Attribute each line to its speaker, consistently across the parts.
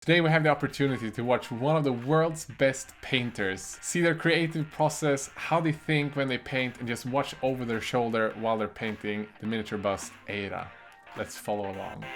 Speaker 1: Today we have the opportunity to watch one of the world's best painters, see their creative process, how they think when they paint, and just watch over their shoulder while they're painting the miniature bust EIRA. Let's follow along.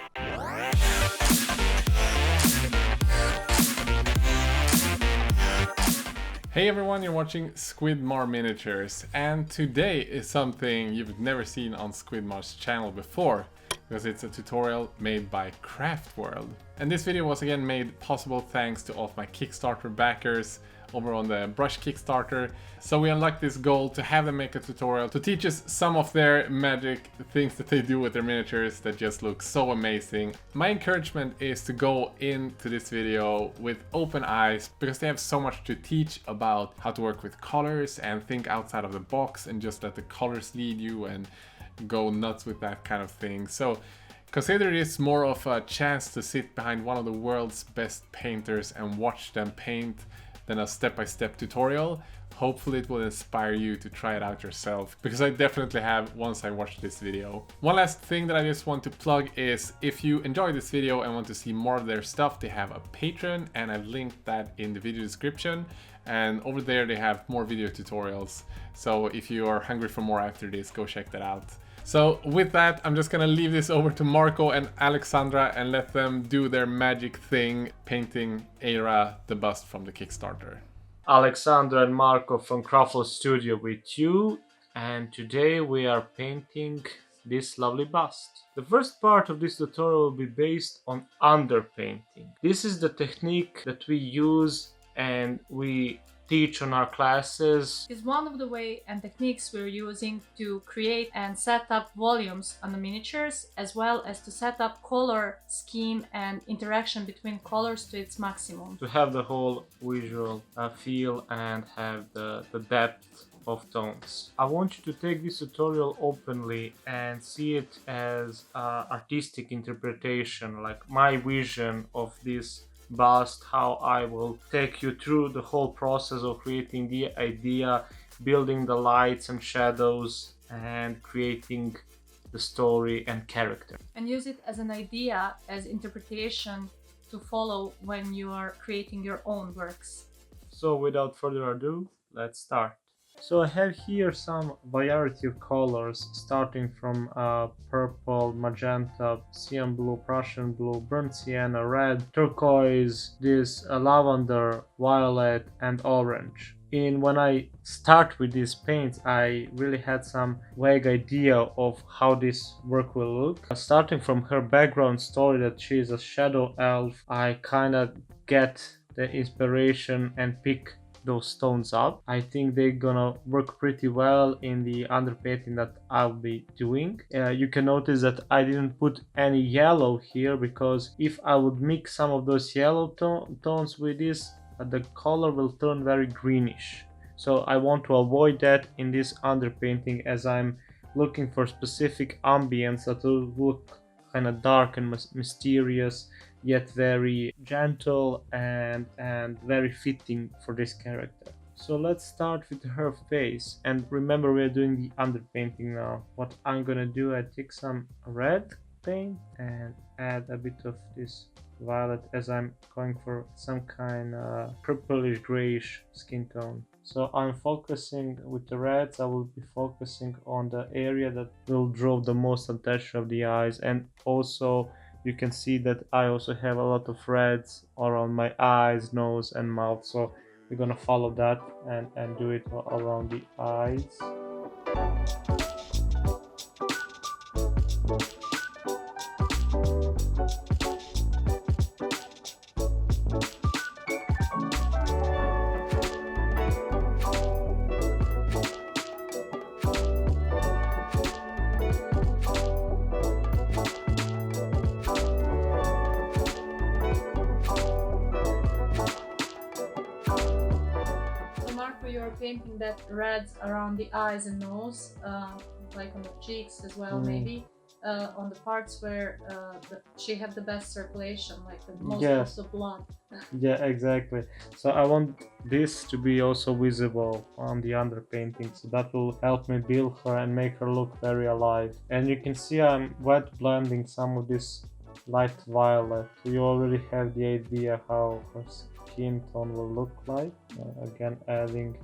Speaker 1: Hey everyone, you're watching Squidmar Miniatures, and today is something you've never seen on Squidmar's channel before, because it's a tutorial made by Craftworld. And this video was again made possible thanks to all of my Kickstarter backers over on the Brush Kickstarter. So we unlocked this goal to have them make a tutorial to teach us some of their magic things that they do with their miniatures that just look so amazing. My encouragement is to go into this video with open eyes, because they have so much to teach about how to work with colors and think outside of the box and just let the colors lead you and go nuts with that kind of thing. So consider this more of a chance to sit behind one of the world's best painters and watch them paint than a step-by-step tutorial. Hopefully it will inspire you to try it out yourself, because I definitely have once I watched this video. One last thing that I just want to plug is, if you enjoy this video and want to see more of their stuff, they have a Patreon, and I've linked that in the video description. And over there they have more video tutorials. So if you are hungry for more after this, go check that out. So with that, I'm just gonna leave this over to Marko and Aleksandra and let them do their magic thing, painting EIRA, the bust from the Kickstarter.
Speaker 2: Aleksandra and Marko from Craftworld Studio with you, and today we are painting this lovely bust. The first part of this tutorial will be based on underpainting. This is the technique that we use and we teach on our classes.
Speaker 3: Is one of the way and techniques we're using to create and set up volumes on the miniatures, as well as to set up color scheme and interaction between colors to its maximum.
Speaker 2: To have the whole visual feel and have the depth of tones. I want you to take this tutorial openly and see it as artistic interpretation, like my vision of this bust, how I will take you through the whole process of creating the idea, building the lights and shadows, and creating the story and character.
Speaker 3: And use it as an idea, as interpretation to follow when you are creating your own works.
Speaker 2: So without further ado, let's start. So I have here some variety of colors, starting from purple, magenta, cyan blue, Prussian blue, burnt sienna, red, turquoise, this lavender, violet, and orange. When I start with these paints, I really had some vague idea of how this work will look. Starting from her background story that she is a shadow elf, I kind of get the inspiration and pick those stones up. I think they're gonna work pretty well in the underpainting that I'll be doing. You can notice that I didn't put any yellow here, because if I would mix some of those yellow tones with this, the color will turn very greenish. So I want to avoid that in this underpainting, as I'm looking for specific ambience that will look kind of dark and mysterious, yet very gentle and very fitting for this character. So let's start with her face, and remember we're doing the underpainting now. What I'm gonna do, I take some red paint and add a bit of this violet, as I'm going for some kind of purplish grayish skin tone. So I'm focusing with the reds. I will be focusing on the area that will draw the most attention of the eyes, and also you can see that I also have a lot of reds around my eyes, nose, and mouth. So we're gonna follow that and do it around the eyes.
Speaker 3: You're painting that red around the eyes and nose, like on the cheeks as well, maybe. on the parts where she had the best circulation, like the most of the blood.
Speaker 2: Yeah, exactly. So I want this to be also visible on the underpainting, so that will help me build her and make her look very alive. And you can see I'm wet blending some of this light violet. You already have the idea how her skin tone will look like. Again, adding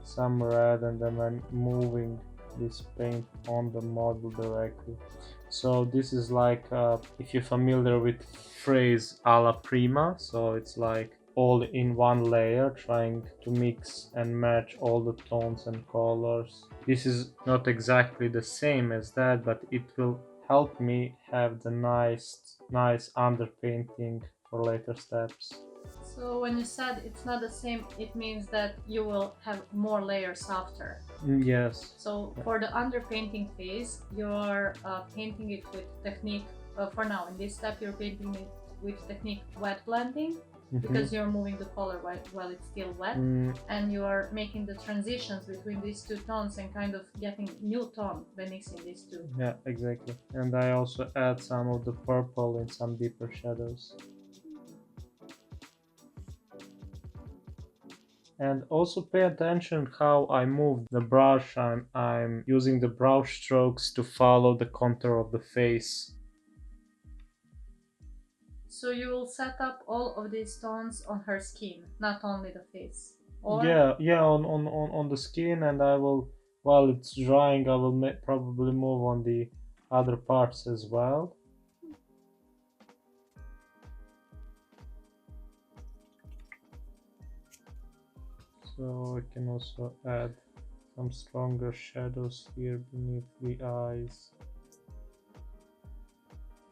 Speaker 2: some red and then I'm moving this paint on the model directly. So this is like, if you're familiar with phrase alla prima, so it's like all in one layer, trying to mix and match all the tones and colors. This is not exactly the same as that, but it will help me have the nice underpainting for later steps.
Speaker 3: So when you said it's not the same, it means that you will have more layers after.
Speaker 2: Yes.
Speaker 3: So for the underpainting phase, you're painting it with technique, for now in this step you're painting it with technique wet blending, because you're moving the color while it's still wet, and you are making the transitions between these two tones and kind of getting new tone by mixing these two.
Speaker 2: Yeah, exactly. And I also add some of the purple in some deeper shadows. And also pay attention how I move the brush. I'm using the brush strokes to follow the contour of the face.
Speaker 3: So you will set up all of these tones on her skin, not only the face. Or...
Speaker 2: Yeah, on the skin, and I will, while it's drying, I will probably move on the other parts as well. So I can also add some stronger shadows here beneath the eyes.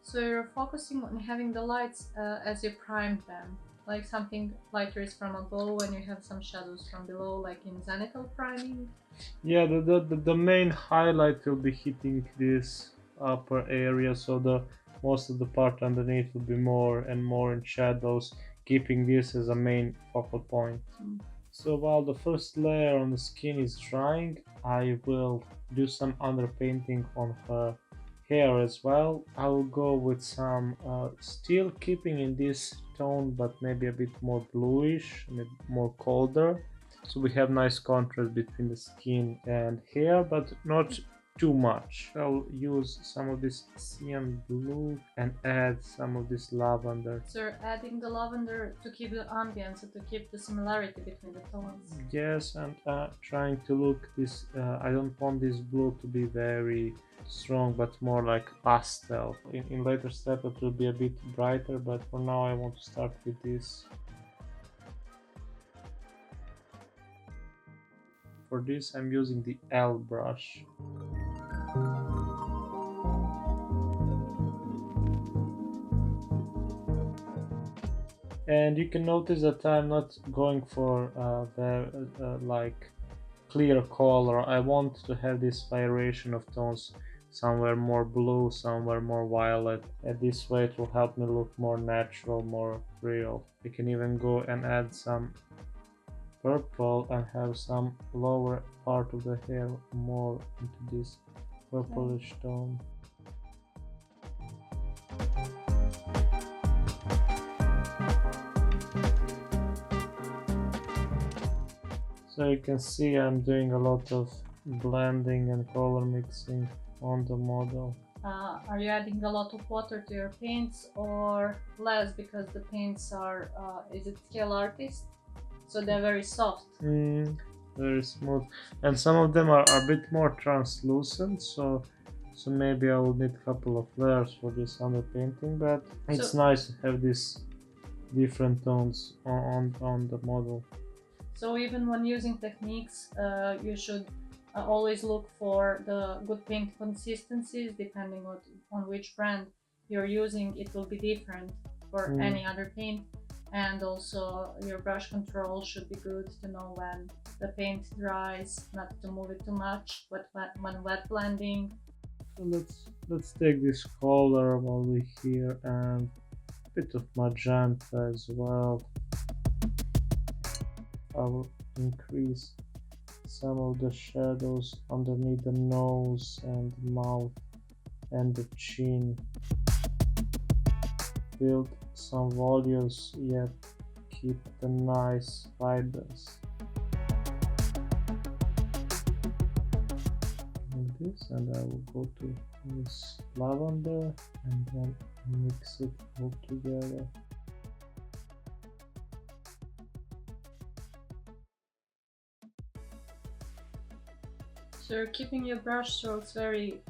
Speaker 3: So you're focusing on having the lights as you primed them, like something lighter is from above and you have some shadows from below, like in zenithal priming?
Speaker 2: Yeah, the main highlight will be hitting this upper area, so the most of the part underneath will be more and more in shadows, keeping this as a main focal point. So while the first layer on the skin is drying, I will do some underpainting on her hair as well. I will go with some still keeping in this tone, but maybe a bit more bluish, maybe more colder. So we have nice contrast between the skin and hair, but not too much. I'll use some of this cyan blue and add some of this lavender.
Speaker 3: So you're adding the lavender to keep the ambience, to keep the similarity between the tones.
Speaker 2: Yes, and trying to look this, I don't want this blue to be very strong, but more like pastel. In later step it will be a bit brighter, but for now I want to start with this. For this I'm using the L brush. And you can notice that I'm not going for like clear color. I want to have this variation of tones, somewhere more blue, somewhere more violet, and this way it will help me look more natural, more real. You can even go and add some purple and have some lower part of the hair more into this purplish tone. So you can see I'm doing a lot of blending and color mixing on the model.
Speaker 3: Are you adding a lot of water to your paints or less, because the paints are, is it scale artist? So they're very soft.
Speaker 2: Very smooth. And some of them are a bit more translucent, so maybe I will need a couple of layers for this underpainting, but it's nice to have these different tones on the model.
Speaker 3: So even when using techniques, you should always look for the good paint consistencies. Depending on which brand you're using, it will be different for any other paint. And also your brush control should be good to know when the paint dries, not to move it too much, but when wet blending.
Speaker 2: So let's take this color while we're here, and a bit of magenta as well. I will increase some of the shadows underneath the nose and mouth and the chin. Build some volumes, yet keep the nice fibers. Like this, and I will go to Use lavender and then mix it all together.
Speaker 3: So you're keeping your brush strokes very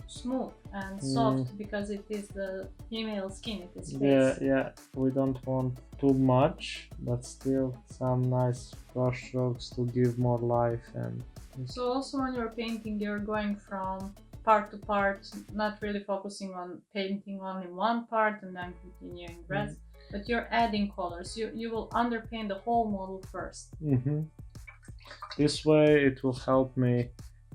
Speaker 3: smooth and soft because it is the female skin, it is face.
Speaker 2: Yeah, we don't want too much, but still some nice brush strokes to give more life. And
Speaker 3: so also when you're painting, you're going from part to part, not really focusing on painting only one part and then continuing the rest, but you're adding colors. You will underpaint the whole model first.
Speaker 2: This way it will help me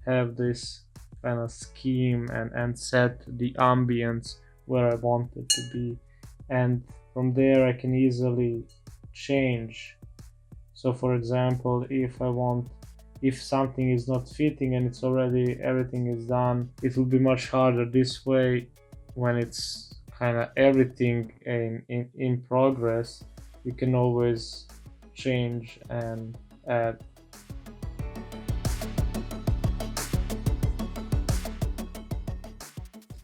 Speaker 2: have this kind of scheme and set the ambience where I want it to be, and from there I can easily change. So for example, if something is not fitting and it's already everything is done, it will be much harder. This way, when it's kind of everything in progress, you can always change and add.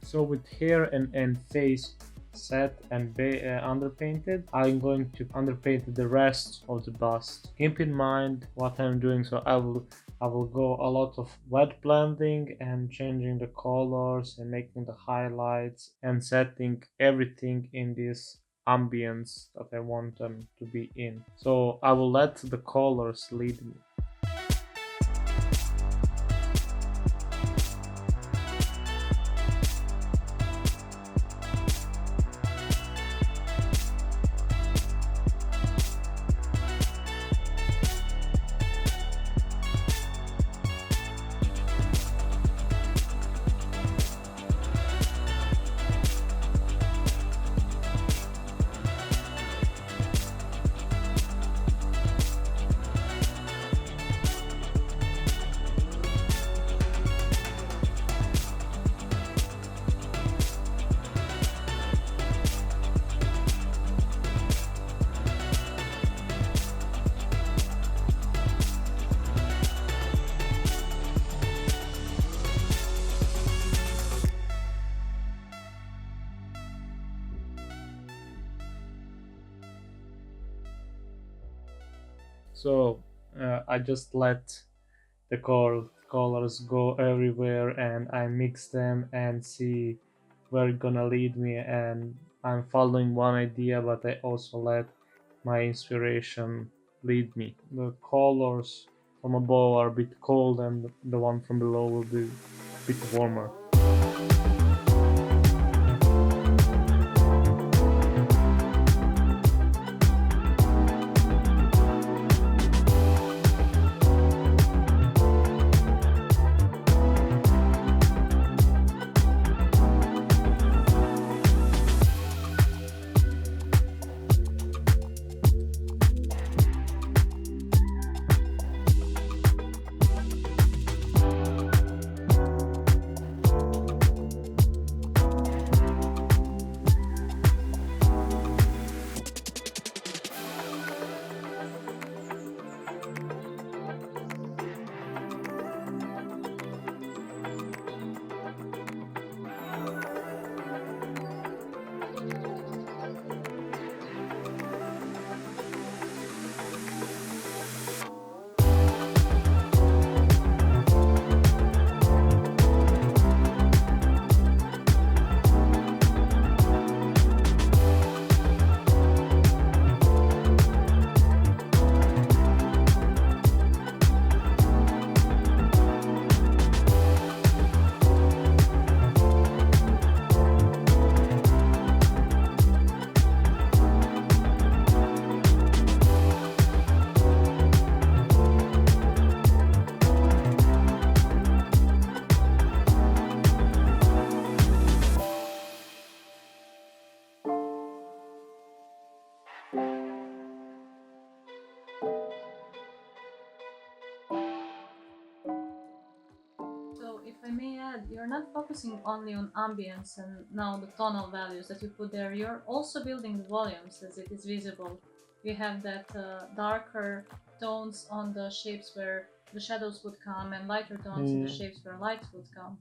Speaker 2: So with hair and face set and underpainted, I'm going to underpaint the rest of the bust. Keep in mind what I'm doing, so I will go a lot of wet blending and changing the colors and making the highlights and setting everything in this ambience that I want them to be in. So I will let the colors lead me. So I just let the colors go everywhere and I mix them and see where it's gonna lead me, and I'm following one idea, but I also let my inspiration lead me. The colors from above are a bit cold and the one from below will be a bit warmer.
Speaker 3: If I may add, you're not focusing only on ambience and now the tonal values that you put there, you're also building the volumes as it is visible. You have that darker tones on the shapes where the shadows would come and lighter tones in the shapes where lights would come.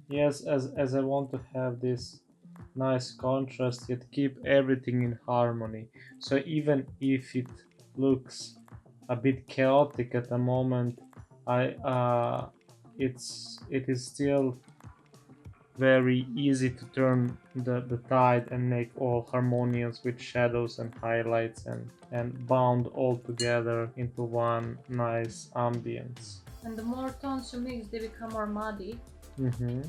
Speaker 2: Yes, as I want to have this nice contrast yet keep everything in harmony. So even if it looks a bit chaotic at the moment, I it is still very easy to turn the tide and make all harmonious with shadows and highlights and bound all together into one nice ambience.
Speaker 3: And the more tones you mix, they become more muddy.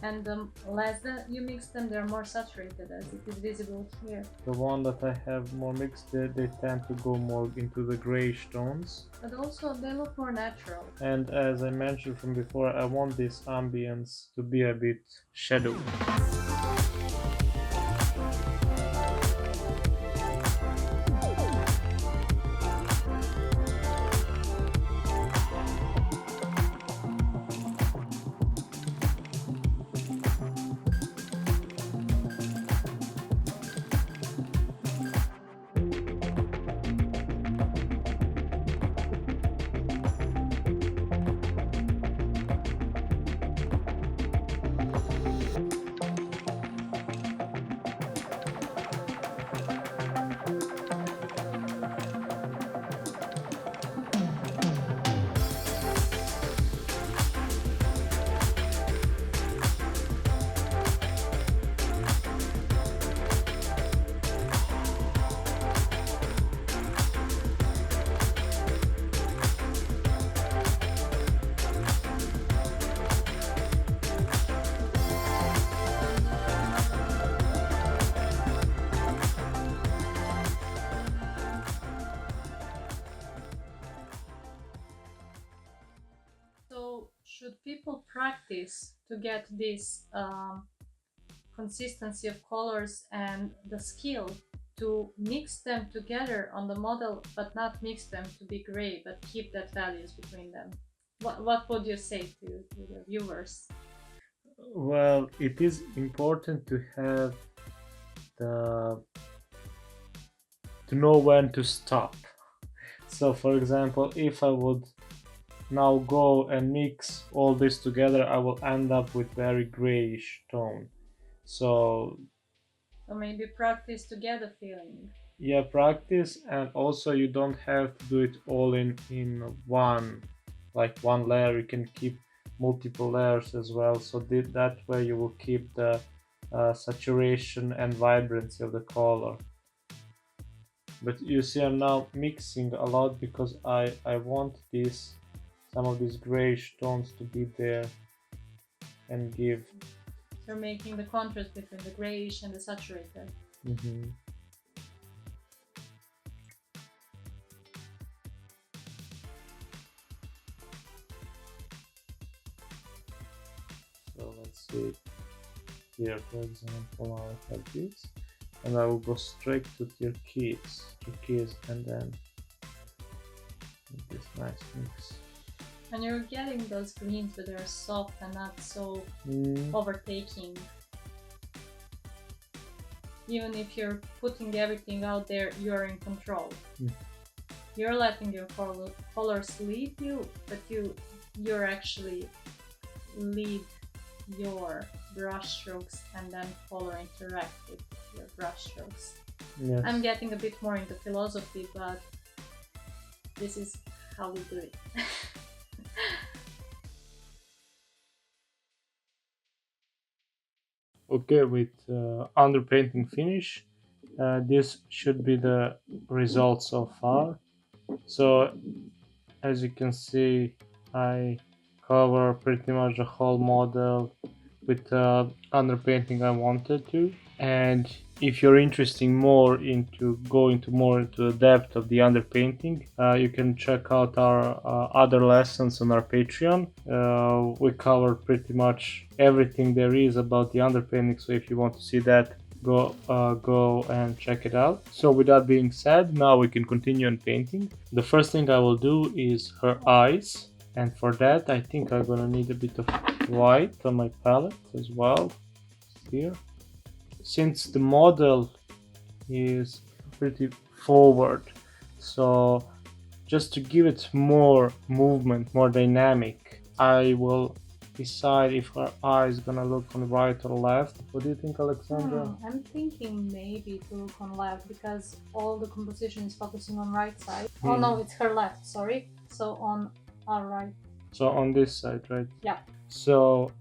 Speaker 3: And the less that you mix them, they're more saturated, as it is visible here.
Speaker 2: The one that I have more mixed, they tend to go more into the grayish tones.
Speaker 3: But also they look more natural.
Speaker 2: And as I mentioned from before, I want this ambience to be a bit shadowy.
Speaker 3: Should people practice to get this consistency of colors and the skill to mix them together on the model, but not mix them to be gray, but keep that values between them? What would you say to the viewers?
Speaker 2: Well, it is important to have to know when to stop. So for example, if I would now go and mix all this together, I will end up with very grayish tone. So
Speaker 3: maybe practice to get a feeling.
Speaker 2: Yeah, practice, and also you don't have to do it all in one, like one layer. You can keep multiple layers as well, so that way you will keep the saturation and vibrancy of the color. But you see, I'm now mixing a lot because I want some of these grayish tones to be there and give.
Speaker 3: You're making the contrast between the grayish and the saturated.
Speaker 2: So let's see. Here, for example, I have this, and I will go straight to turquoise, and then make this nice mix.
Speaker 3: And you're getting those greens, but they're soft and not so overtaking. Even if you're putting everything out there, you're in control. You're letting your colors lead you, but you're actually lead your brush strokes, and then color interact with your brush strokes.
Speaker 2: Yes.
Speaker 3: I'm getting a bit more into philosophy, but this is how we do it.
Speaker 2: Okay, with underpainting finish, this should be the result so far. So as you can see, I cover pretty much the whole model with underpainting I wanted to. And if you're interested more into more into the depth of the underpainting, you can check out our other lessons on our Patreon. We cover pretty much everything there is about the underpainting, so if you want to see that, go and check it out. So with that being said, now we can continue on painting. The first thing I will do is her eyes, and for that I think I'm gonna need a bit of white on my palette as well here. Since the model is pretty forward, so just to give it more movement, more dynamic, I will decide if her eye is gonna look on right or left. What do you think, Aleksandra?
Speaker 3: I'm thinking maybe to look on left because all the composition is focusing on right side.
Speaker 2: Hmm.
Speaker 3: Oh no, it's her left, sorry. So on our right.
Speaker 2: So on this side, right?
Speaker 3: Yeah.
Speaker 2: So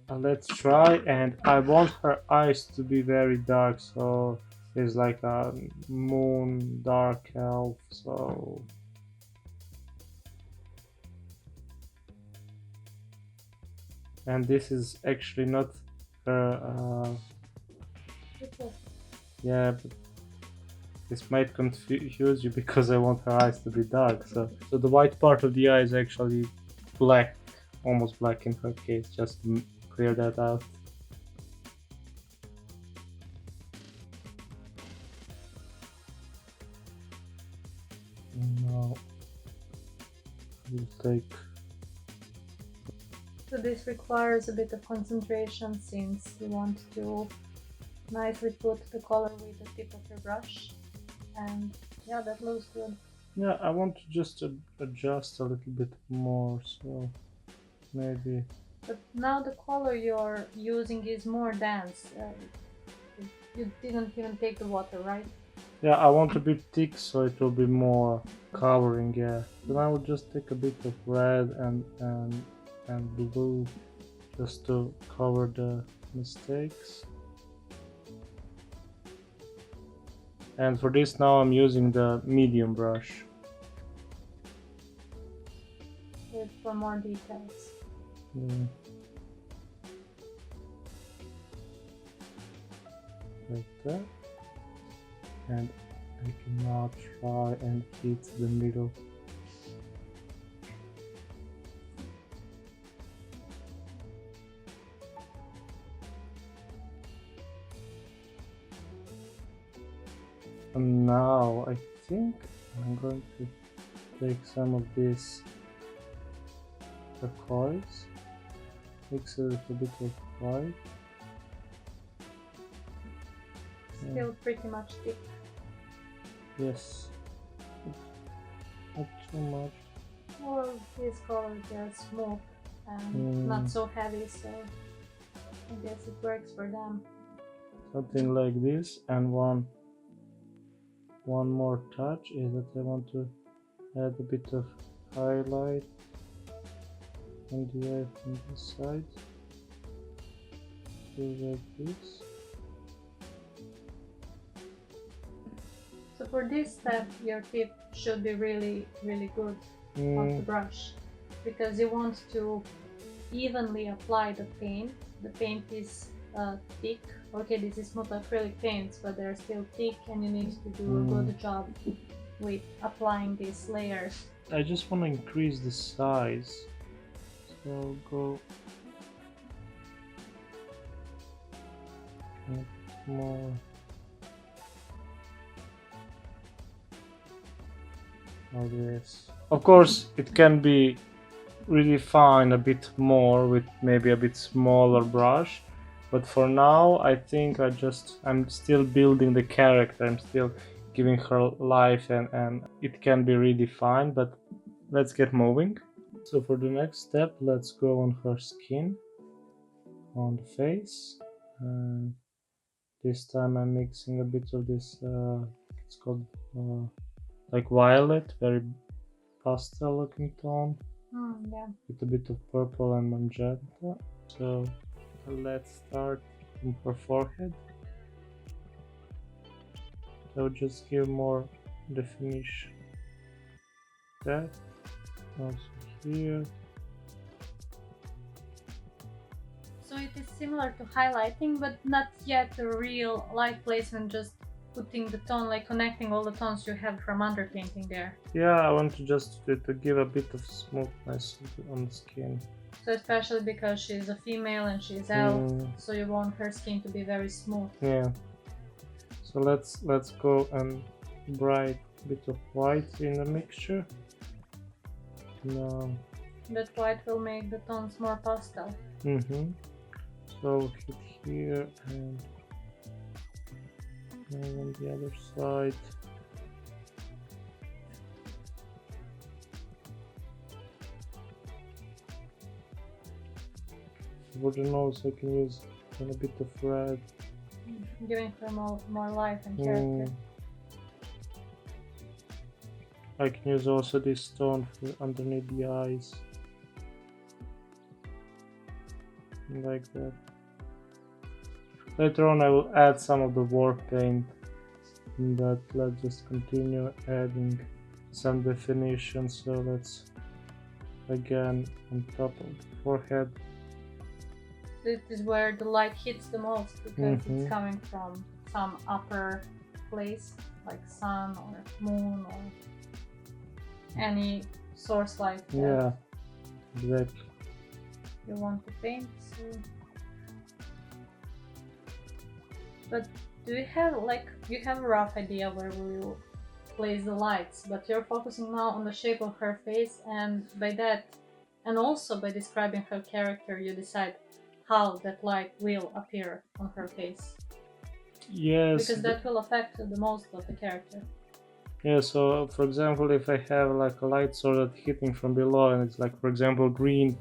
Speaker 2: let's try, and I want her eyes to be very dark, so it's like a moon dark elf, so and this is actually not her yeah, but this might confuse you because I want her eyes to be dark, so the white part of the eye is actually black, almost black in her case, just to clear that out. Now we'll take.
Speaker 3: So this requires a bit of concentration since you want to nicely put the color with the tip of your brush, and yeah, that looks good.
Speaker 2: Yeah, I want to just adjust a little bit more, so maybe.
Speaker 3: But now the color you're using is more dense. You didn't even take the water, right?
Speaker 2: Yeah, I want a bit thick so it will be more covering, yeah. Then I will just take a bit of red and blue just to cover the mistakes. And for this now I'm using the medium brush.
Speaker 3: For more details.
Speaker 2: Yeah. Like that. And I can now try and hit the middle. And now I think I'm going to take some of this turquoise, mix it with a bit of white.
Speaker 3: Still pretty much thick.
Speaker 2: Yes, not too much.
Speaker 3: Well, these colors are smooth and not so heavy, so I guess it works for them.
Speaker 2: Something like this, and one more touch is that I want to add a bit of highlight on the eye from this side. So like this.
Speaker 3: So for this step, your tip should be really good of the brush, because you want to evenly apply the paint. The paint is thick. Okay, this is not acrylic paints, but they're still thick, and you need to do a good job with applying these layers.
Speaker 2: I just want to increase the size, so I'll go a bit more. Like this. Of course, it can be really fine a bit more with maybe a bit smaller brush, but for now I think I'm still building the character, I'm still giving her life, and it can be really fine, but let's get moving. So for the next step, let's go on her skin, on the face, and this time I'm mixing a bit of this, it's called like violet, very pastel looking tone,
Speaker 3: Yeah.
Speaker 2: with a bit of purple and magenta. So let's start from her forehead. So just give more definition. That also here.
Speaker 3: So it is similar to highlighting, but not yet a real light placement, just putting the tone, like connecting all the tones you have from underpainting there.
Speaker 2: Yeah, I want to just to give a bit of smoothness on the skin.
Speaker 3: So especially because she's a female and she's elf, so you want her skin to be very smooth.
Speaker 2: Yeah. So let's go and bright bit of white in the mixture. Now.
Speaker 3: That white will make the tones more pastel.
Speaker 2: So hit here and on the other side. For the nose I can use a bit of red.
Speaker 3: Giving her more life and character.
Speaker 2: I can use also this stone for underneath the eyes. Like that. Later on I will add some of the war paint, but let's just continue adding some definition. So let's again on top of the forehead.
Speaker 3: This is where the light hits the most because it's coming from some upper place like sun or moon or any source light that
Speaker 2: Yeah, exactly.
Speaker 3: you want to paint. So. But do you have you have a rough idea where will you place the lights, but you're focusing now on the shape of her face, and by that, and also by describing her character, you decide how that light will appear on her face.
Speaker 2: Yes.
Speaker 3: Because that will affect the most of the character.
Speaker 2: Yeah, so for example, if I have like a light source that's hitting from below and it's like, for example, green,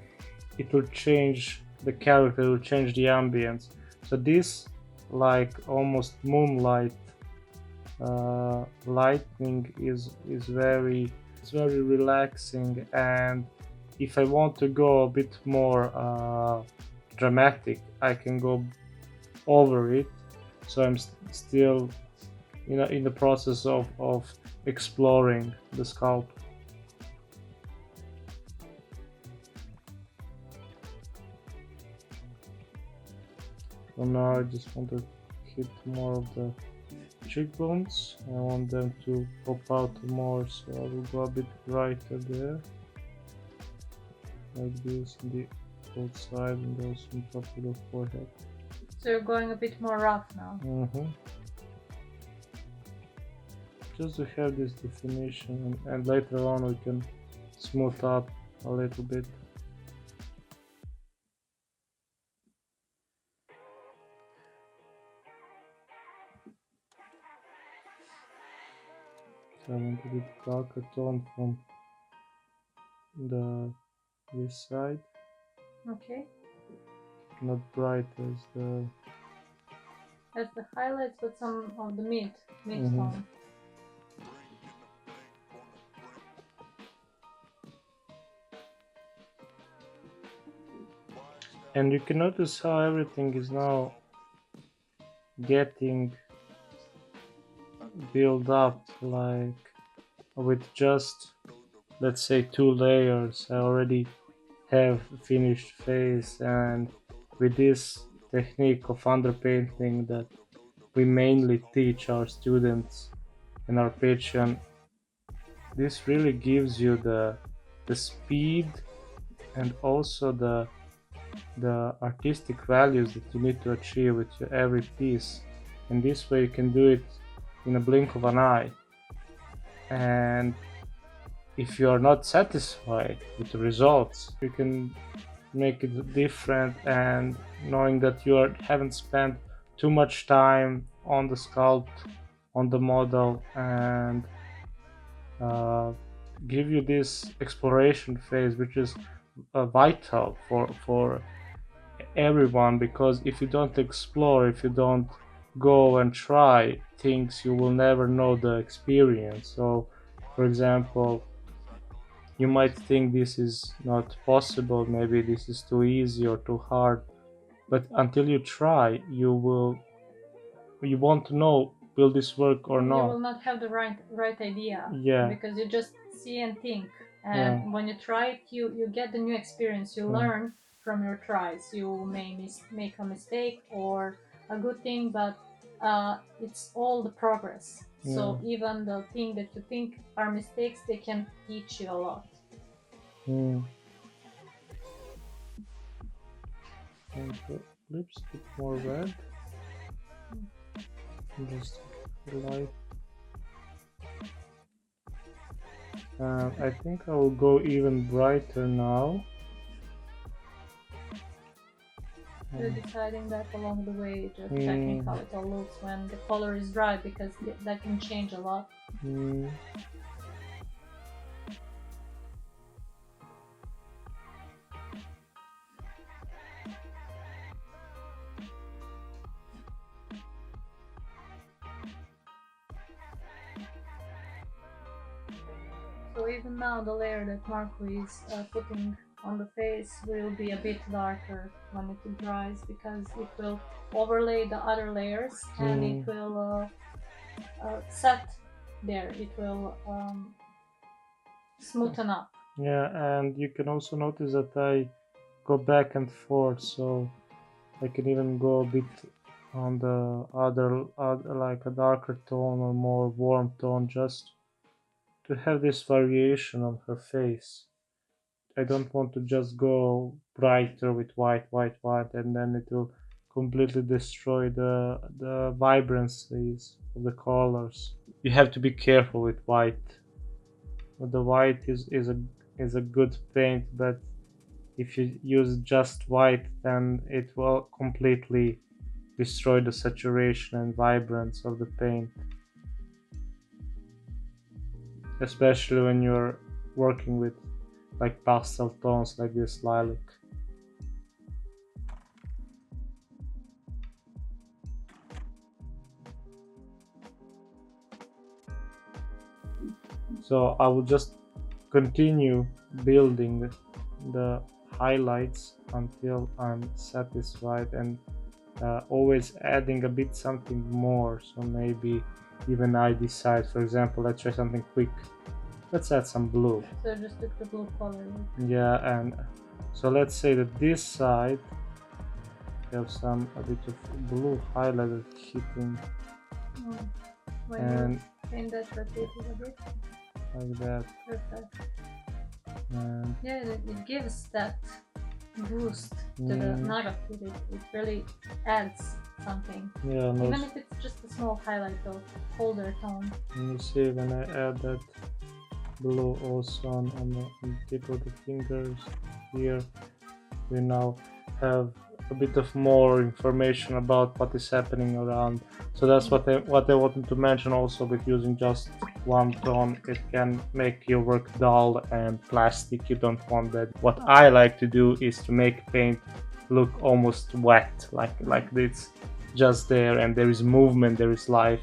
Speaker 2: it will change the character, it will change the ambience. So this like almost moonlight lightning is very relaxing, and if I want to go a bit more dramatic, I can go over it. So I'm still in the process of exploring the sculpt. So now I just want to hit more of the cheekbones. I want them to pop out more, so I will go a bit brighter there, like this on the outside and also on top of the forehead.
Speaker 3: So you're going a bit more rough now.
Speaker 2: Just to have this definition, and later on we can smooth up a little bit. So I want a bit darker tone from this side.
Speaker 3: Okay.
Speaker 2: Not bright as the
Speaker 3: highlights, but some of the mid tone.
Speaker 2: And you can notice how everything is now getting built up, like with just, let's say, 2 layers I already have finished face. And with this technique of underpainting that we mainly teach our students in our Patreon, this really gives you the speed and also the artistic values that you need to achieve with your every piece. And this way you can do it in a blink of an eye. And if you are not satisfied with the results, you can make it different, and knowing that you haven't spent too much time on the sculpt, on the model, and give you this exploration phase, which is vital for everyone, because if you don't explore, if you don't go and try things, you will never know the experience. So for example, you might think this is not possible, maybe this is too easy or too hard, but until you try, you won't know will this work or not.
Speaker 3: You will not have the right idea.
Speaker 2: Yeah.
Speaker 3: Because you just see and think, and when you try it, you get the new experience. You learn from your tries. You may make a mistake or a good thing, but it's all the progress. So even the thing that you think are mistakes, they can teach you a lot.
Speaker 2: And the lips a bit more red. Just light. I think I will go even brighter now.
Speaker 3: You're deciding that along the way, just checking how it all looks when the color is dry, because that can change a lot. So even now the layer that Marko is putting on the face will be a bit darker when it dries, because it will overlay the other layers and it will set there, it will smoothen up.
Speaker 2: Yeah, and you can also notice that I go back and forth, so I can even go a bit on the other like a darker tone or more warm tone, just to have this variation on her face. I don't want to just go brighter with white, and then it will completely destroy the vibrancies of the colors. You have to be careful with white. The white is a good paint, but if you use just white, then it will completely destroy the saturation and vibrance of the paint, especially when you're working with like pastel tones like this lilac. So I will just continue building the highlights until I'm satisfied, and always adding a bit something more. So maybe even I decide, for example, let's try something quick. Let's add some blue.
Speaker 3: So just took the blue color.
Speaker 2: Yeah, and so let's say that this side have a bit of blue highlighted hitting,
Speaker 3: When
Speaker 2: and
Speaker 3: you paint that, rotate it a bit.
Speaker 2: like that.
Speaker 3: Perfect.
Speaker 2: And
Speaker 3: Yeah, it gives that boost to the narrative. It really adds something.
Speaker 2: yeah, no,
Speaker 3: Even if it's just a small highlight of colder tone.
Speaker 2: and you see when I add that blue also on the tip of the fingers here, we now have a bit of more information about what is happening around. So that's what I wanted to mention also, with using just one tone. It can make your work dull and plastic. You don't want that. What I like to do is to make paint look almost wet, like it's just there, and there is movement, there is life,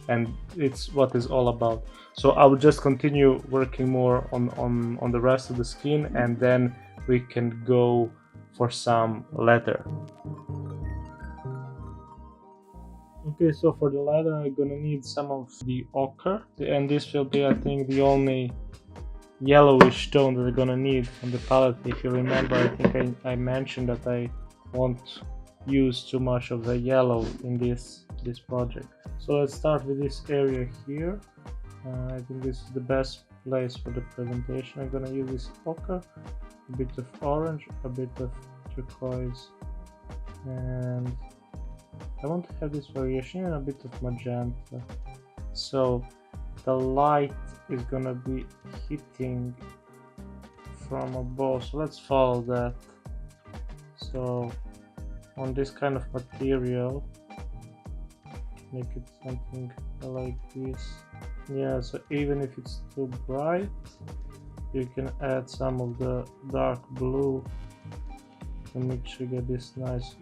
Speaker 2: and it's what it's all about. So I will just continue working more on the rest of the skin, and then we can go for some leather. Okay, so for the leather I'm gonna need some of the ochre, and this will be, I think, the only yellowish tone that we're gonna need on the palette. If you remember, I think I mentioned that I won't use too much of the yellow in this project. So let's start with this area here. I think this is the best place for the presentation. I'm gonna use this ochre, a bit of orange, a bit of turquoise, and I want to have this variation and a bit of magenta. So the light is gonna be hitting from above, so let's follow that. So on this kind of material, make it something like this. Yeah, so even if it's too bright, you can add some of the dark blue to make sure you get this nice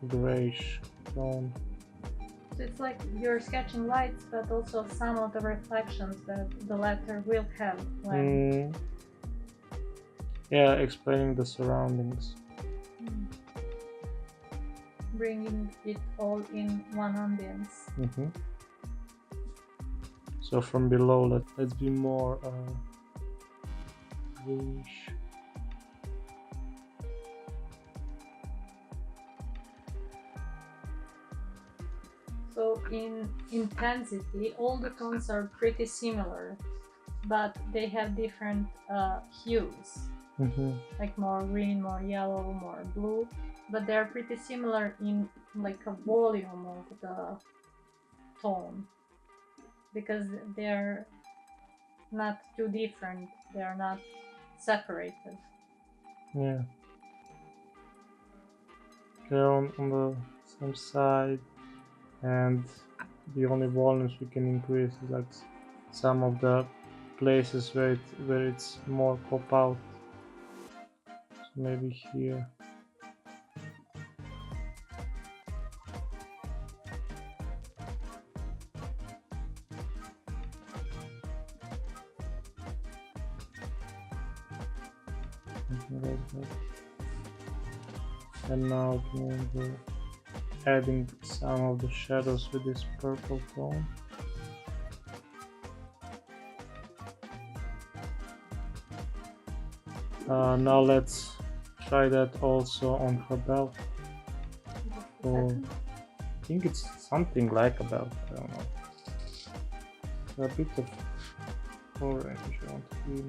Speaker 2: grayish tone.
Speaker 3: So it's like you're sketching lights, but also some of the reflections that the letter will have when...
Speaker 2: Yeah, explaining the surroundings.
Speaker 3: Bringing it all in one ambience.
Speaker 2: So from below, let's be more bluish.
Speaker 3: So in intensity, all the tones are pretty similar, but they have different hues. Like more green, more yellow, more blue, but they're pretty similar in like a volume of the tone, because they're not too different, they're not separated.
Speaker 2: Yeah, they're on the same side, and the only volumes we can increase is like some of the places where it's more pop out. So maybe here. something like that. And now again we're adding some of the shadows with this purple tone. Now let's try that also on her belt. So I think it's something like a belt, I don't know. So a bit of orange on here,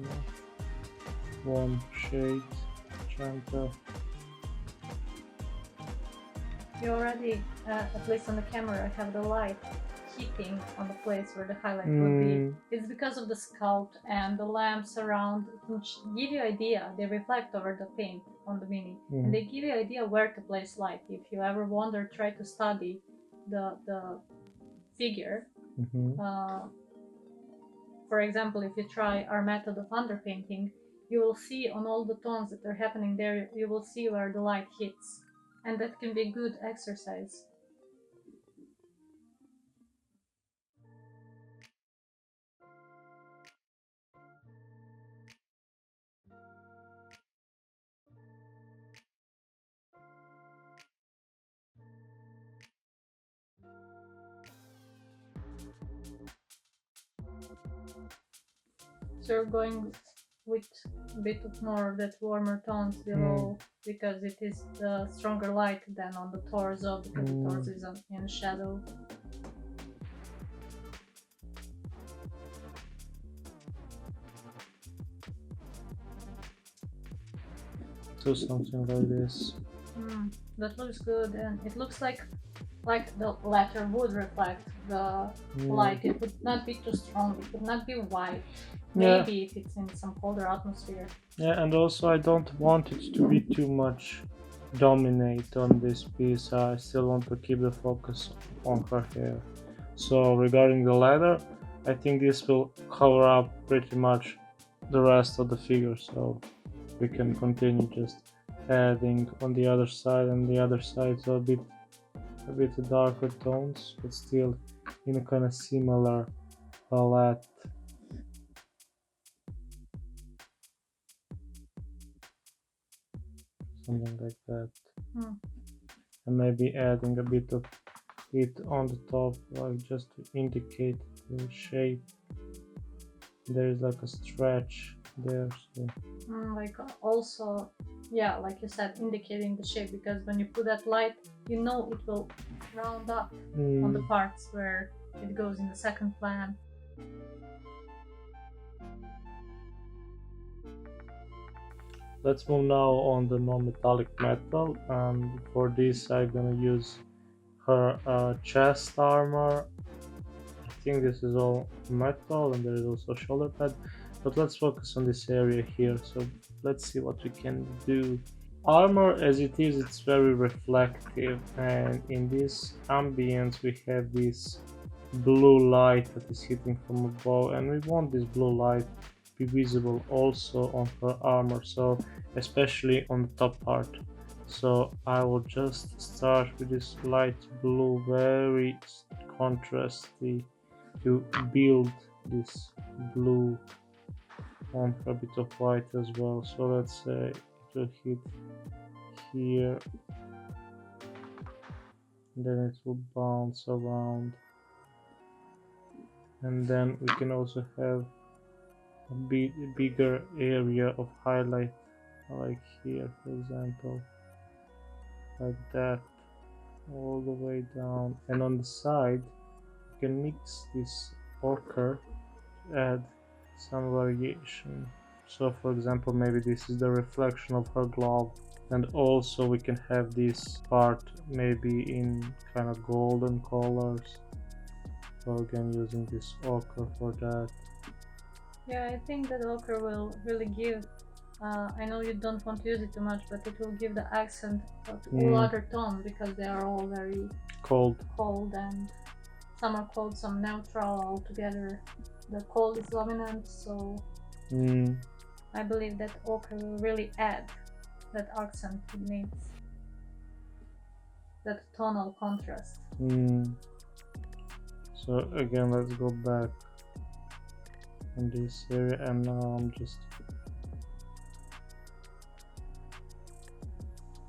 Speaker 2: one shade, magenta.
Speaker 3: You already, at least on the camera, have the light hitting on the place where the highlight would be. It's because of the sculpt and the lamps around give you idea. They reflect over the paint on the mini, and they give you idea where to place light. If you ever wonder, try to study the figure. For example, if you try our method of underpainting, you will see on all the tones that are happening there, you will see where the light hits, and that can be good exercise. So you're going with a bit of more of that warmer tones below because it is the stronger light than on the torso, because the torso is in shadow.
Speaker 2: Do something like this.
Speaker 3: That looks good, and it looks like the letter would reflect the light. It would not be too strong, it would not be white. Maybe if it's in some colder atmosphere.
Speaker 2: Yeah, and also I don't want it to be too much dominate on this piece. I still want to keep the focus on her hair. So regarding the leather, I think this will cover up pretty much the rest of the figure, so we can continue just adding on the other side and the other side, so a bit darker tones, but still in a kind of similar palette. Something like that. And maybe adding a bit of it on the top, like just to indicate the shape. There is like a stretch there, so
Speaker 3: like also, yeah, like you said, indicating the shape, because when you put that light, you know it will round up on the parts where it goes in the second plan.
Speaker 2: Let's move now on the non-metallic metal, and for this I'm gonna use her chest armor. I think this is all metal, and there is also a shoulder pad, but let's focus on this area here. So let's see what we can do. Armor as it is, it's very reflective, and in this ambience we have this blue light that is hitting from above, and we want this blue light be visible also on her armor, so especially on the top part. So I will just start with this light blue, very contrasty, to build this blue on a bit of white as well. So let's say it will hit here, then it will bounce around, and then we can also have a bigger area of highlight, like here for example, like that, all the way down. And on the side you can mix this ochre to add some variation. So for example, maybe this is the reflection of her glove, and also we can have this part maybe in kind of golden colors, so again using this ochre for that.
Speaker 3: Yeah, I think that ochre will really give, I know you don't want to use it too much, but it will give the accent to all other tones, because they are all very cold, and some are cold, some neutral altogether. The cold is dominant, so I believe that ochre will really add that accent it needs, that tonal contrast.
Speaker 2: So again, let's go back in this area, and now I'm just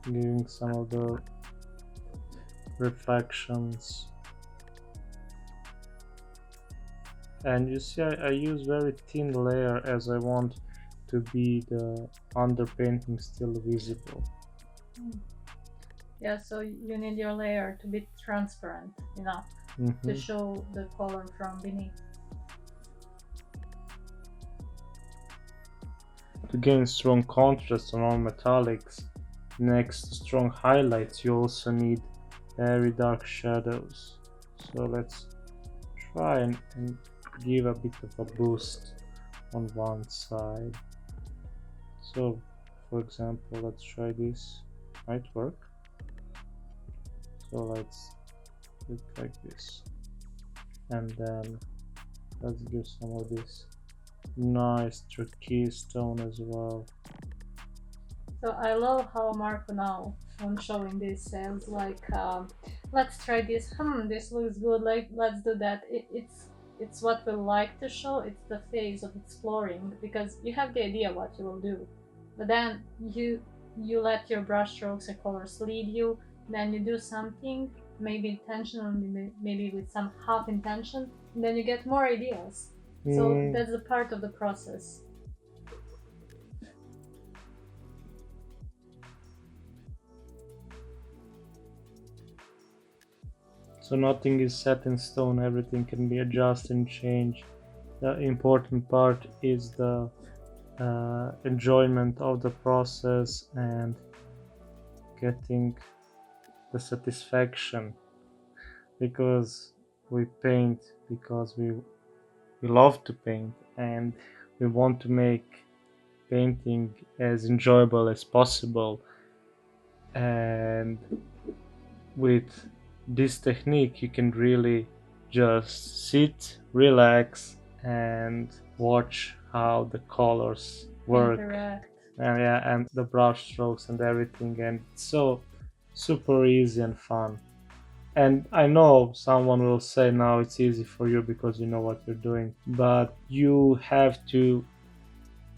Speaker 2: giving some of the reflections. And you see, I use very thin layer as I want to be the underpainting still visible.
Speaker 3: Yeah, so you need your layer to be transparent enough to show the color from beneath.
Speaker 2: To gain strong contrast on all metallics, next to strong highlights, you also need very dark shadows. So let's try and give a bit of a boost on one side. So for example, let's try this. Might work. So let's do it like this, and then let's give some of this nice turquoise tone as well.
Speaker 3: So I love how Marko now, when showing this, says like, let's try this. This looks good. Like, let's do that. It's what we like to show. It's the phase of exploring, because you have the idea what you will do, but then you let your brush strokes and colors lead you. Then you do something, maybe intentionally, maybe with some half intention, and then you get more ideas. So that's a part of the process.
Speaker 2: So nothing is set in stone, everything can be adjusted and changed. The important part is the enjoyment of the process and getting the satisfaction, because we paint because we love to paint, and we want to make painting as enjoyable as possible. And with this technique you can really just sit, relax, and watch how the colors work.
Speaker 3: Interact.
Speaker 2: And the brush strokes and everything, and it's so super easy and fun. And I know someone will say now it's easy for you because you know what you're doing, but you have to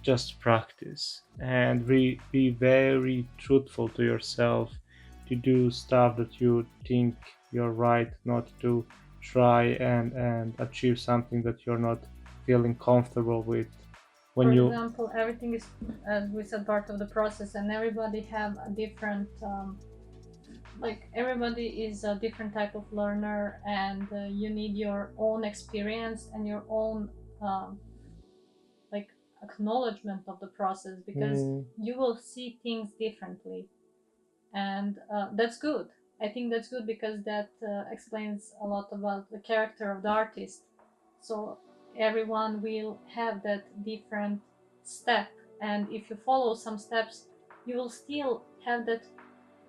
Speaker 2: just practice and be very truthful to yourself, to do stuff that you think you're right, not to try and achieve something that you're not feeling comfortable with.
Speaker 3: For example, everything is, as we said, part of the process, and everybody have a different like everybody is a different type of learner, and you need your own experience and your own like acknowledgement of the process, because you will see things differently, and that's good. I think that's good, because that explains a lot about the character of the artist. So everyone will have that different step, and if you follow some steps, you will still have that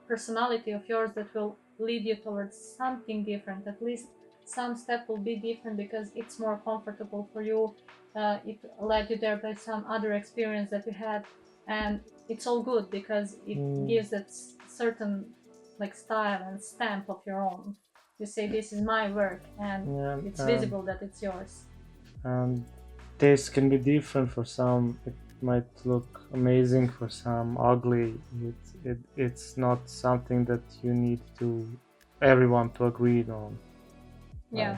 Speaker 3: personality of yours that will lead you towards something different. At least some step will be different because it's more comfortable for you. It led you there by some other experience that you had, and it's all good because it gives that certain like style and stamp of your own. You say this is my work, and it's visible that it's yours.
Speaker 2: And taste can be different. For some it might look amazing, for some ugly. It's not something that you need to everyone to agree on.
Speaker 3: Yeah,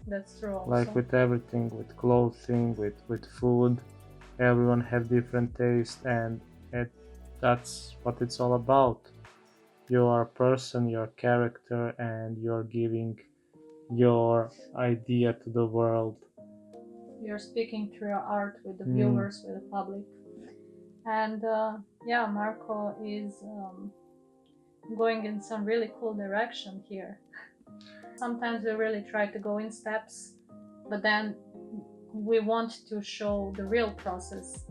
Speaker 3: that's true also.
Speaker 2: Like with everything, with clothing, with food, everyone have different taste, and that's what it's all about. You are a person, your character, and you're giving your idea to the world.
Speaker 3: You're speaking through your art with the viewers, with the public. And yeah, Marko is going in some really cool direction here. Sometimes we really try to go in steps, but then we want to show the real process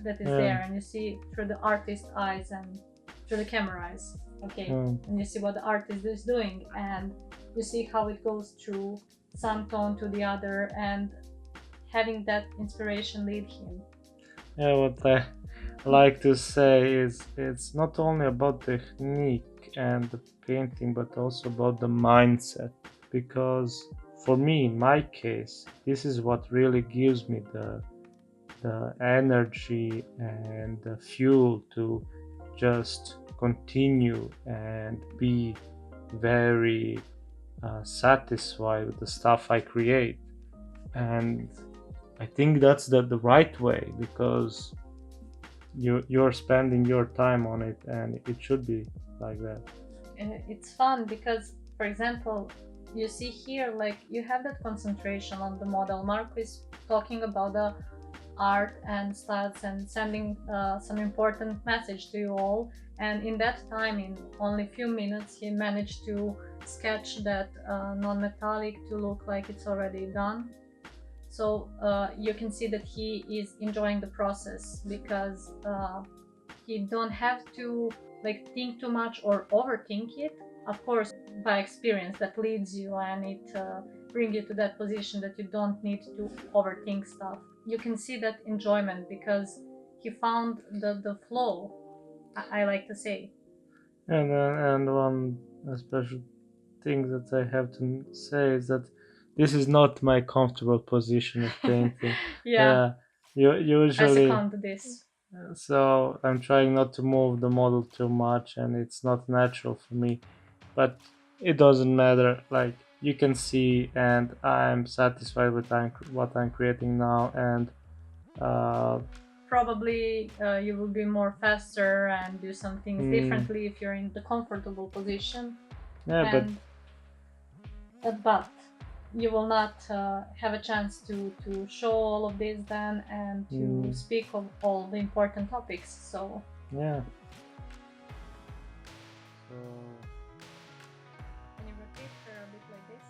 Speaker 3: that is there, and you see through the artist's eyes and through the camera eyes. Okay, and you see what the artist is doing, and you see how it goes through some tone to the other, and having that inspiration lead him.
Speaker 2: Yeah, what I like to say is it's not only about technique and the painting, but also about the mindset. Because for me, in my case, this is what really gives me the energy and the fuel to just continue and be very satisfied with the stuff I create. And I think that's the right way, because you're spending your time on it, and it should be like that.
Speaker 3: It's fun because, for example, you see here, like, you have that concentration on the model. Marko is talking about the art and styles and sending some important message to you all, and in that time, in only few minutes, he managed to sketch that non-metallic to look like it's already done. So you can see that he is enjoying the process, because he don't have to like think too much or overthink it. Of course, by experience that leads you, and it brings you to that position that you don't need to overthink stuff. You can see that enjoyment because he found the flow, I like to say.
Speaker 2: And one special thing that I have to say is that this is not my comfortable position of painting.
Speaker 3: Yeah, I
Speaker 2: Usually,
Speaker 3: succumb to this.
Speaker 2: so I'm trying not to move the model too much, and it's not natural for me. But it doesn't matter. Like, you can see, and I'm satisfied with what I'm creating now, and
Speaker 3: Probably you will be more faster and do some things differently if you're in the comfortable position.
Speaker 2: yeah,
Speaker 3: But you will not have a chance to show all of this then, and to speak of all the important topics. So
Speaker 2: yeah. So
Speaker 3: can you repeat a bit like this?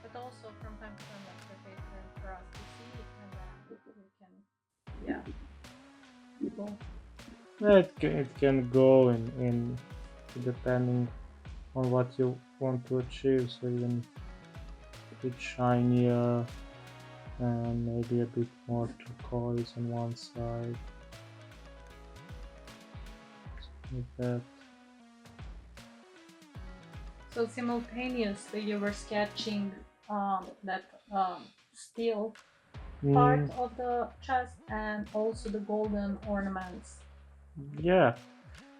Speaker 3: But also from time to time, like, rotate for us to see, and then we can go.
Speaker 2: yeah, it can go in depending on what you want to achieve. So even a bit shinier, and maybe a bit more turquoise on one side, like that.
Speaker 3: So simultaneously you were sketching that steel part of the chest and also the golden ornaments.
Speaker 2: Yeah,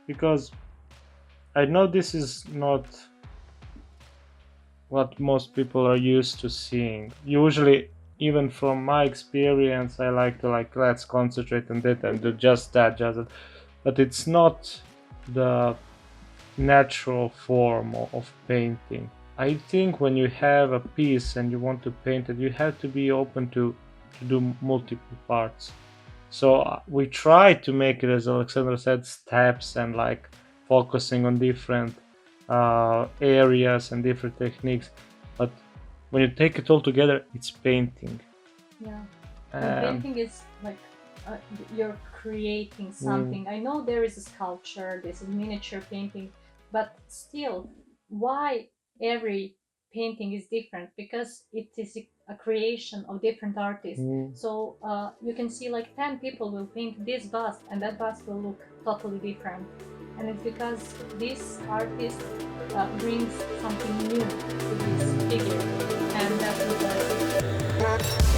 Speaker 2: because I know this is not what most people are used to seeing. Usually, even from my experience, I like to let's concentrate on that and do just that. But it's not the natural form of painting. I think when you have a piece and you want to paint it, you have to be open to do multiple parts. So we try to make it, as Aleksandra said, steps, and like focusing on different areas and different techniques. But when you take it all together, it's painting.
Speaker 3: Yeah, and painting is like you're creating something. I know there is a sculpture, this is miniature painting, but still, why every painting is different? Because it is a creation of different artists. So you can see like 10 people will paint this bust, and that bust will look totally different. And it's because this artist brings something new to this figure, and that's what does it.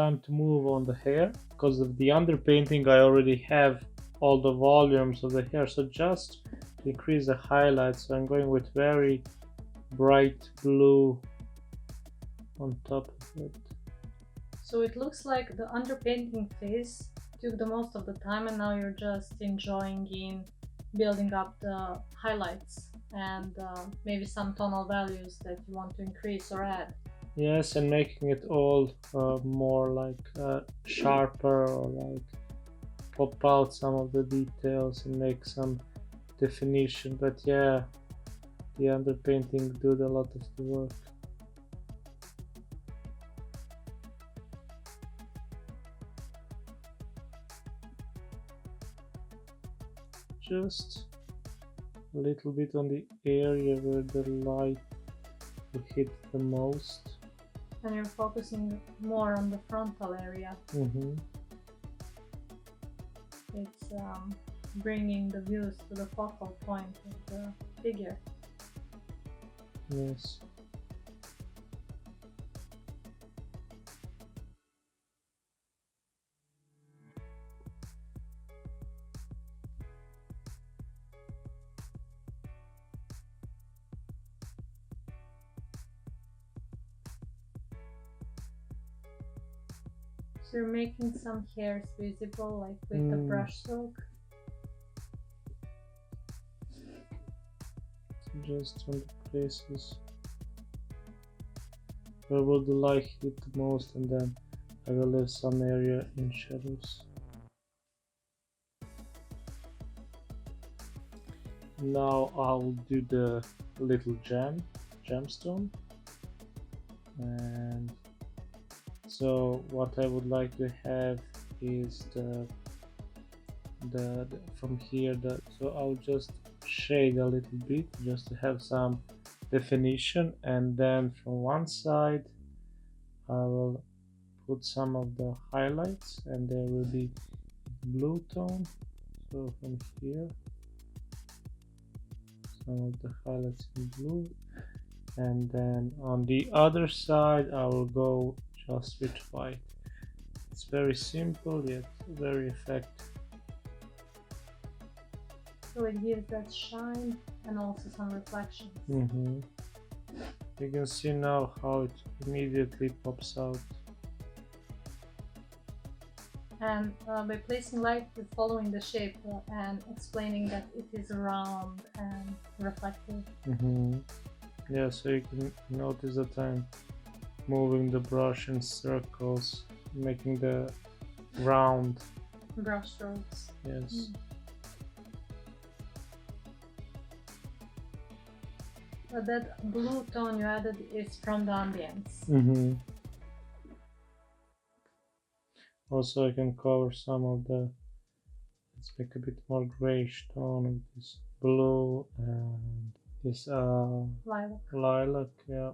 Speaker 2: time to move on the hair. Because of the underpainting, I already have all the volumes of the hair, so just to increase the highlights, so I'm going with very bright blue on top of it.
Speaker 3: So it looks like the underpainting phase took the most of the time, and now you're just enjoying in building up the highlights and maybe some tonal values that you want to increase or add.
Speaker 2: Yes, and making it all more like sharper, or like pop out some of the details and make some definition. But yeah, the underpainting did a lot of the work. Just a little bit on the area where the light will hit the most.
Speaker 3: And you're focusing more on the frontal area. It's bringing the views to the focal point of the figure.
Speaker 2: Yes.
Speaker 3: So you're making some hairs visible, like with the brush stroke.
Speaker 2: Just on the places where will the light hit the most, and then I will leave some area in shadows. Now I'll do the little gemstone, and so what I would like to have is the from here, so I'll just shade a little bit just to have some definition, and then from one side I will put some of the highlights, and there will be blue tone. So from here some of the highlights in blue, and then on the other side I will go just with white. It's very simple yet very effective.
Speaker 3: So it gives that shine and also some reflections.
Speaker 2: You can see now how it immediately pops out.
Speaker 3: And by placing light, you're following the shape and explaining that it is round and reflective.
Speaker 2: Yeah, so you can notice that I'm moving the brush in circles, making the round
Speaker 3: brush strokes.
Speaker 2: Yes.
Speaker 3: But that blue tone you added is from the ambience.
Speaker 2: Also I can cover some of the, let's make a bit more grayish tone with this blue and this lilac, yeah.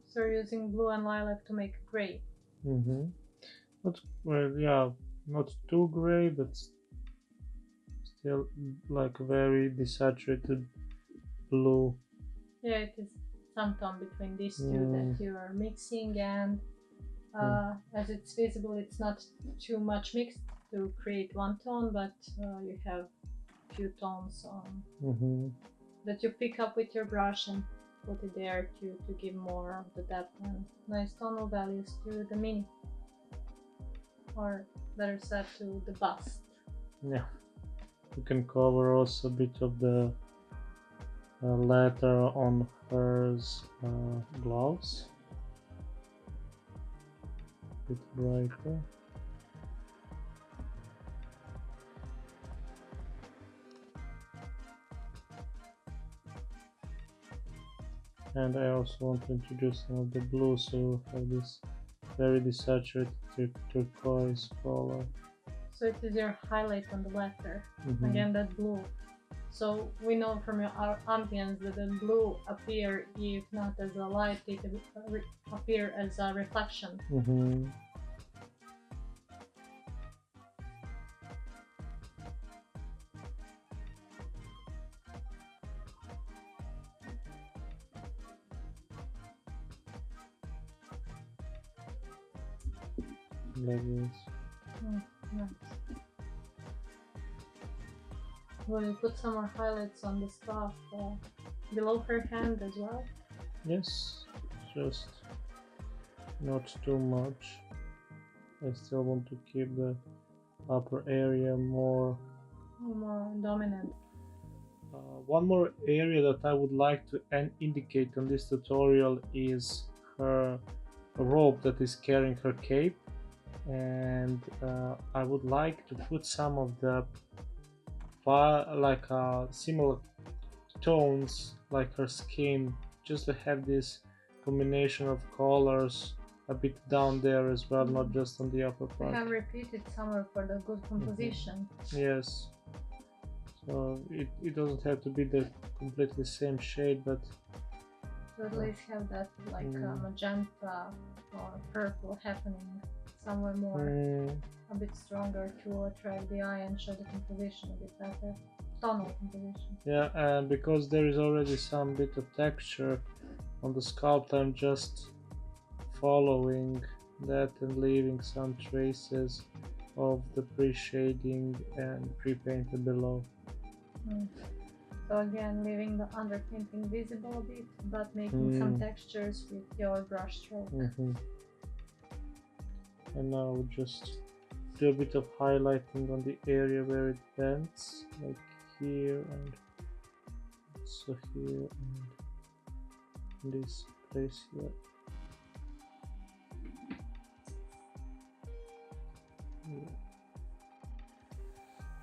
Speaker 3: So you're using blue and lilac to make gray.
Speaker 2: Not, well, yeah, not too gray, but still like very desaturated blue.
Speaker 3: Yeah, it is some tone between these two that you are mixing, and as it's visible, it's not too much mixed to create one tone, but you have few tones on that you pick up with your brush and put it there to give more of the depth and nice tonal values to the mini, or better said, to the bust.
Speaker 2: Yeah, you can cover also a bit of the letter on her gloves, a bit brighter. And I also want to introduce some of the blue, so you have this very desaturated turquoise color.
Speaker 3: So it is your highlight on the letter. Again, that blue. So we know from our ambience that the blue appear, if not as a light, it appear as a reflection.
Speaker 2: like this.
Speaker 3: Nice. Will you put some more highlights on the stuff below her hand as well?
Speaker 2: Yes, just not too much. I still want to keep the upper area more
Speaker 3: dominant.
Speaker 2: One more area that I would like to indicate on this tutorial is her rope that is carrying her cape, and I would like to put some of the similar tones like her skin, just to have this combination of colors a bit down there as well, not just on the upper part.
Speaker 3: I have repeated somewhere for the good composition.
Speaker 2: Yes. So it doesn't have to be the completely same shade, but
Speaker 3: to at least have that like magenta or purple happening somewhere more, a bit stronger to attract the eye and show the composition a bit better, tonal composition.
Speaker 2: Yeah, and because there is already some bit of texture on the sculpt, I'm just following that and leaving some traces of the pre-shading and pre-painted below.
Speaker 3: So again, leaving the underpainting visible a bit, but making some textures with your brush stroke.
Speaker 2: And now we'll just do a bit of highlighting on the area where it bends, like here and also here and this place here.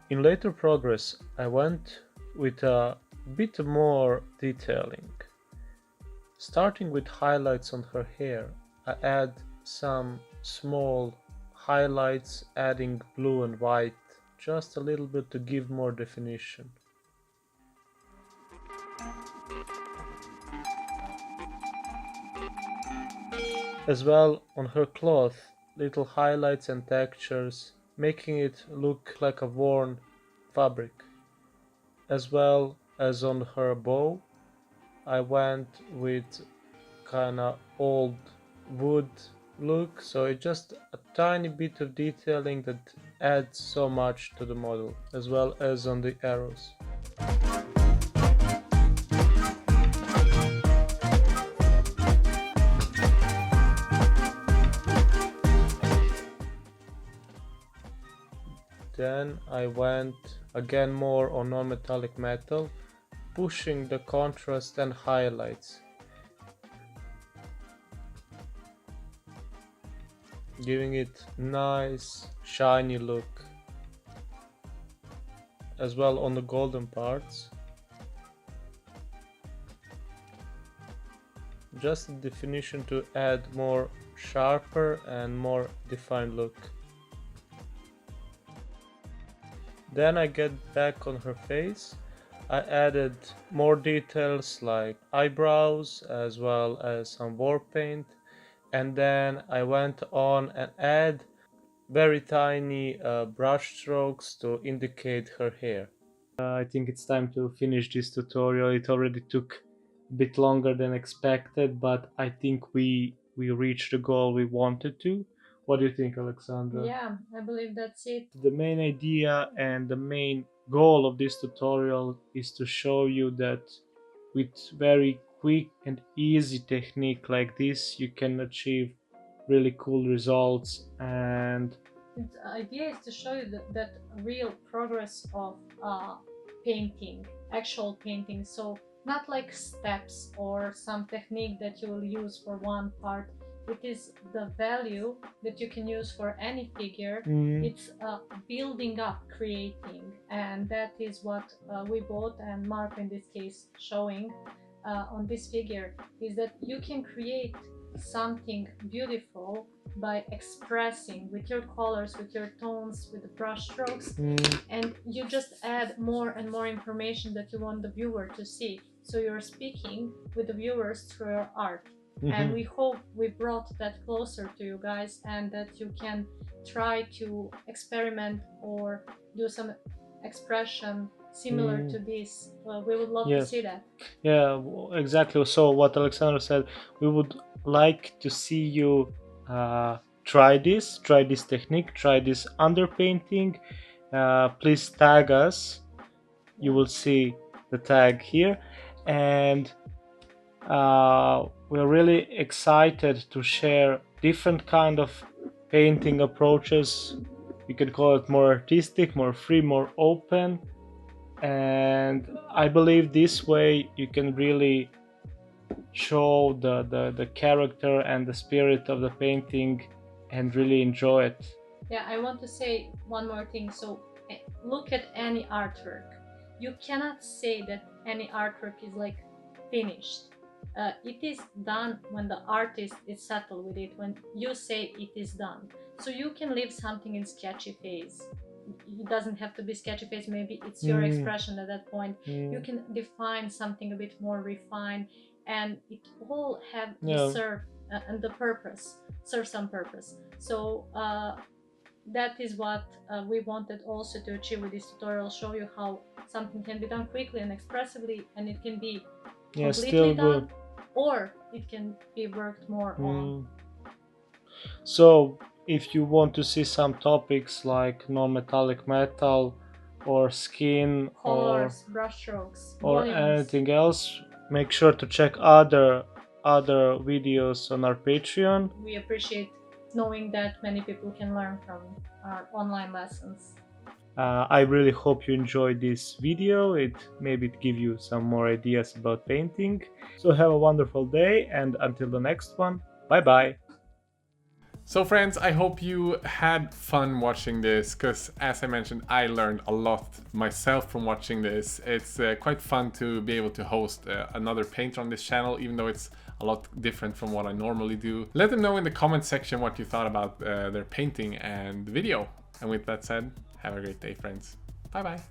Speaker 2: In later progress, I went with a bit more detailing. Starting with highlights on her hair, I add some small highlights, adding blue and white, just a little bit to give more definition. As well on her cloth, little highlights and textures, making it look like a worn fabric. As well as on her bow, I went with kinda old wood look, so it's just a tiny bit of detailing that adds so much to the model, as well as on the arrows. Then I went again more on non-metallic metal, pushing the contrast and highlights, giving it nice shiny look. As well on the golden parts, just the definition to add more sharper and more defined look. Then I get back on her face. I added more details like eyebrows as well as some war paint, and then I went on and add very tiny brush strokes to indicate her hair. I think it's time to finish this tutorial. It already took a bit longer than expected, but I think we reached the goal we wanted to. What do you think, Aleksandra?
Speaker 3: Yeah, I believe that's it.
Speaker 2: The main idea and the main goal of this tutorial is to show you that with very quick and easy technique like this, you can achieve really cool results. And
Speaker 3: the idea is to show you that real progress of painting, actual painting. So not like steps or some technique that you will use for one part. It is the value that you can use for any figure. It's building up, creating, and that is what we both, and Mark in this case showing on this figure, is that you can create something beautiful by expressing with your colors, with your tones, with the brush strokes, and you just add more and more information that you want the viewer to see. So you're speaking with the viewers through your art. And we hope we brought that closer to you guys, and that you can try to experiment or do some expression similar to this. We would love to see that.
Speaker 2: Yeah, exactly. So what Aleksandra said, we would like to see you try this technique, try this underpainting. Please tag us. You will see the tag here, and we're really excited to share different kind of painting approaches. You can call it more artistic, more free, more open, and I believe this way you can really show the character and the spirit of the painting and really enjoy it.
Speaker 3: Yeah, I want to say one more thing. So look at any artwork. You cannot say that any artwork is like finished. It is done when the artist is settled with it, when you say it is done. So you can leave something in sketchy phase. It doesn't have to be sketchy phase, maybe it's your expression at that point. You can define something a bit more refined, and it all have the serve and the purpose, serve some purpose. So that is what we wanted also to achieve with this tutorial, show you how something can be done quickly and expressively, and it can be completely done, or it can be worked more on.
Speaker 2: So if you want to see some topics like non-metallic metal or skin
Speaker 3: colors, brushstrokes,
Speaker 2: or anything else, make sure to check other videos on our Patreon.
Speaker 3: We appreciate knowing that many people can learn from our online lessons.
Speaker 2: I really hope you enjoyed this video. Maybe it give you some more ideas about painting. So have a wonderful day, and until the next one, bye bye.
Speaker 1: So friends, I hope you had fun watching this, because as I mentioned, I learned a lot myself from watching this. It's quite fun to be able to host another painter on this channel, even though it's a lot different from what I normally do. Let them know in the comment section what you thought about their painting and video. And with that said, have a great day, friends. Bye bye.